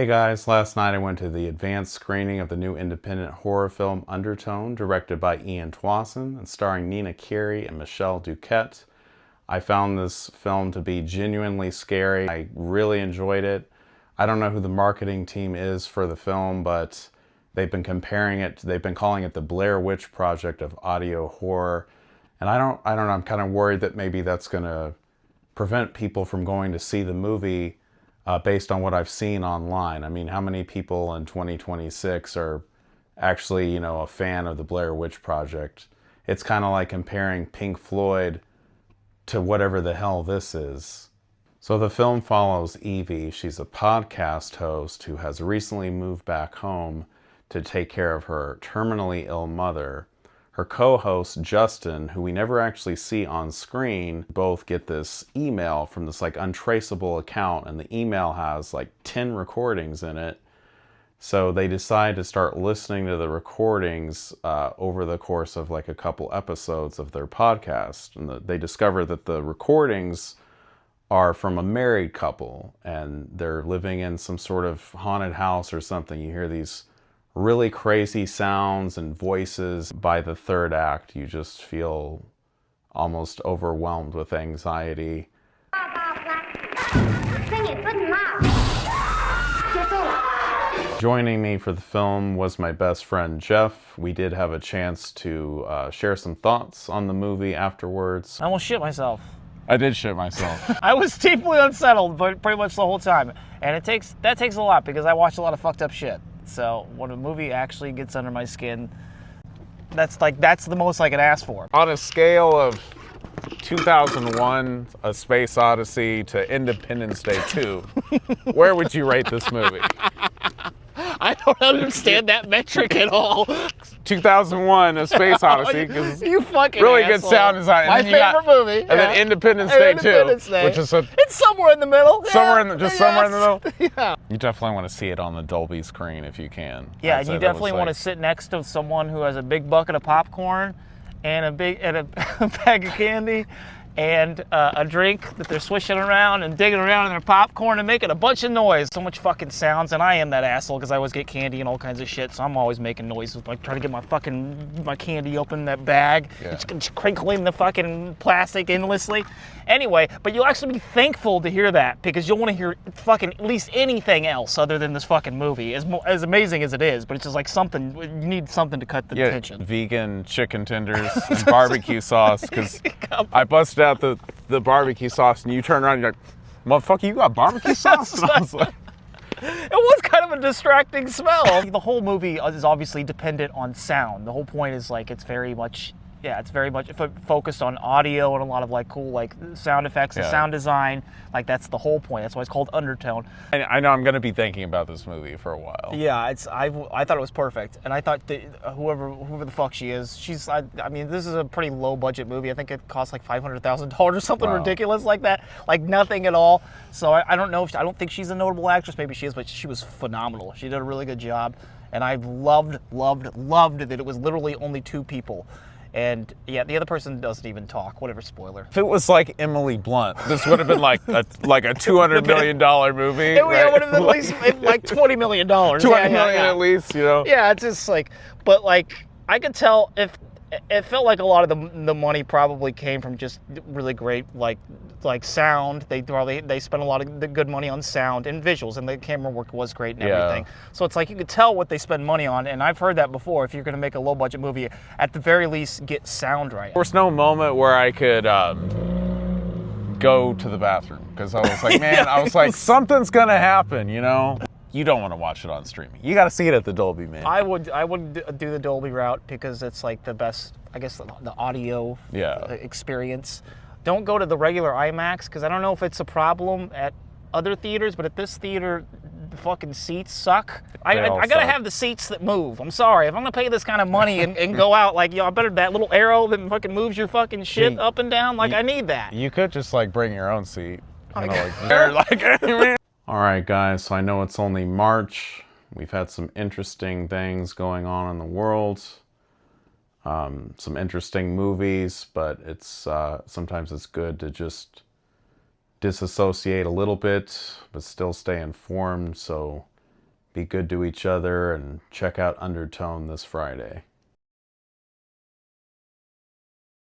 Hey guys, last night I went to the advanced screening of the new independent horror film Undertone, directed by Ian Twasson and starring Nina Carey and Michelle Duquette. I found this film to be genuinely scary. I really enjoyed it. I don't know who the marketing team is for the film, but they've been calling it the Blair Witch Project of audio horror. And I don't know, I'm kind of worried that maybe that's going to prevent people from going to see the movie based on what I've seen online. I mean, how many people in 2026 are actually, a fan of the Blair Witch Project? It's kind of like comparing Pink Floyd to whatever the hell this is. So the film follows Evie. She's a podcast host who has recently moved back home to take care of her terminally ill mother. Her co-host, Justin, who we never actually see on screen, both get this email from this untraceable account, and the email has 10 recordings in it. So they decide to start listening to the recordings over the course of a couple episodes of their podcast. And they discover that the recordings are from a married couple, and they're living in some sort of haunted house or something. You hear these really crazy sounds and voices. By the third act, you just feel almost overwhelmed with anxiety. Joining me for the film was my best friend Jeff. We did have a chance to share some thoughts on the movie afterwards. I almost shit myself. I did shit myself. I was deeply unsettled, but pretty much the whole time. And that takes a lot, because I watch a lot of fucked up shit. So when a movie actually gets under my skin, that's the most I can ask for. On a scale of 2001, A Space Odyssey to Independence Day 2, where would you rate this movie? I don't understand that metric at all. 2001, A Space Odyssey, because you fucking really asshole. good sound design. My favorite movie. And then Independence Day 2, which is it's somewhere in the middle. Somewhere in the middle. Yeah. You definitely want to see it on the Dolby screen if you can. Yeah, and you definitely want to sit next to someone who has a big bucket of popcorn and a bag of candy and a drink that they're swishing around and digging around in their popcorn and making a bunch of noise. So much fucking sounds, and I am that asshole because I always get candy and all kinds of shit, so I'm always making noises, trying to get my candy open in that bag, just crinkling the fucking plastic endlessly. Anyway, but you'll actually be thankful to hear that, because you'll want to hear fucking at least anything else other than this fucking movie, as amazing as it is, but it's just something, you need something to cut the tension. Vegan chicken tenders and barbecue sauce, because I busted out the barbecue sauce, and you turn around and you're like, motherfucker, you got barbecue sauce? And I was like, it was kind of a distracting smell. The whole movie is obviously dependent on sound. The whole point is it's very much focused on audio and a lot of cool sound effects and sound design. That's the whole point. That's why it's called Undertone. I know I'm going to be thinking about this movie for a while. Yeah, I thought it was perfect, and I thought that whoever the fuck she is, I mean, this is a pretty low budget movie. I think it cost $500,000 or something ridiculous like that, nothing at all. So I don't know, I don't think she's a notable actress. Maybe she is, but she was phenomenal. She did a really good job, and I loved that it was literally only two people. And yeah, the other person doesn't even talk. Whatever, spoiler. If it was like Emily Blunt, this would have been like a $200 million movie. It would have been at least $20 million. $20 million at least, Yeah, it's just but I could tell if it felt like a lot of the money probably came from just really great sound. They spent a lot of the good money on sound and visuals, and the camera work was great and everything. So it's you could tell what they spend money on, and I've heard that before. If you're going to make a low budget movie, at the very least get sound right. There was no moment where I could go to the bathroom, because I was like, man, something's going to happen, You don't want to watch it on streaming. You got to see it at the Dolby, man. I would do the Dolby route, because it's the best, I guess, the audio experience. Don't go to the regular IMAX, because I don't know if it's a problem at other theaters, but at this theater, the fucking seats suck. I gotta have the seats that move. I'm sorry. If I'm gonna pay this kind of money and go out, I better that little arrow that fucking moves your fucking shit up and down. I need that. You could just bring your own seat. All right, guys, so I know it's only March. We've had some interesting things going on in the world. Some interesting movies, but it's sometimes it's good to just disassociate a little bit, but still stay informed. So be good to each other, and check out Undertone this Friday.